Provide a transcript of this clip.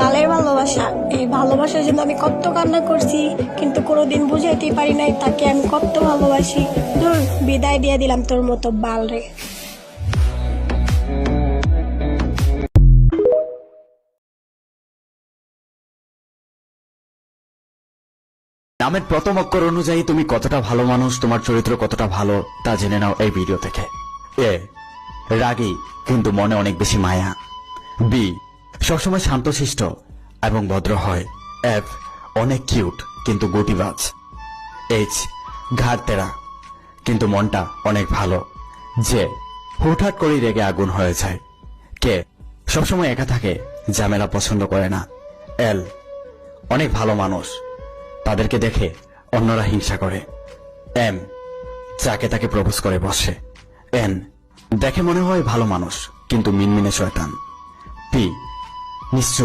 বালের ভালোবাসা। এই ভালোবাসার জন্য আমি কত কান্না করছি, কিন্তু কোনোদিন বুঝাইতেই পারি নাই তাকে আমি কত ভালোবাসি। ধুর, বিদায় দিয়ে দিলাম তোর মতো বাল রে। নামের প্রথম অক্ষর অনুযায়ী তুমি কতটা ভালো মানুষ, তোমার চরিত্র কতটা ভালো তা জেনে নাও এই ভিডিও থেকে। এ রাগী কিন্তু মনে অনেক বেশি মায়া। বি সবসময় শান্তশিষ্ট এবং ভদ্র হয়। এফ অনেক কিউট কিন্তু গুটিবাজ। এইচ ঘাড় তেরা কিন্তু মনটা অনেক ভালো। যে হুটহাট করে রেগে আগুন হয়ে যায়। কে সবসময় একা থাকে, ঝামেলা পছন্দ করে না। এল অনেক ভালো মানুষ, তাদেরকে দেখে অন্যরা হিংসা করে। এম যাকে তাকে প্রপোজ করে বসে। এন দেখে মনে হয় ভালো মানুষ কিন্তু মিনমিনে শয়তান। পি নিশ্চুপ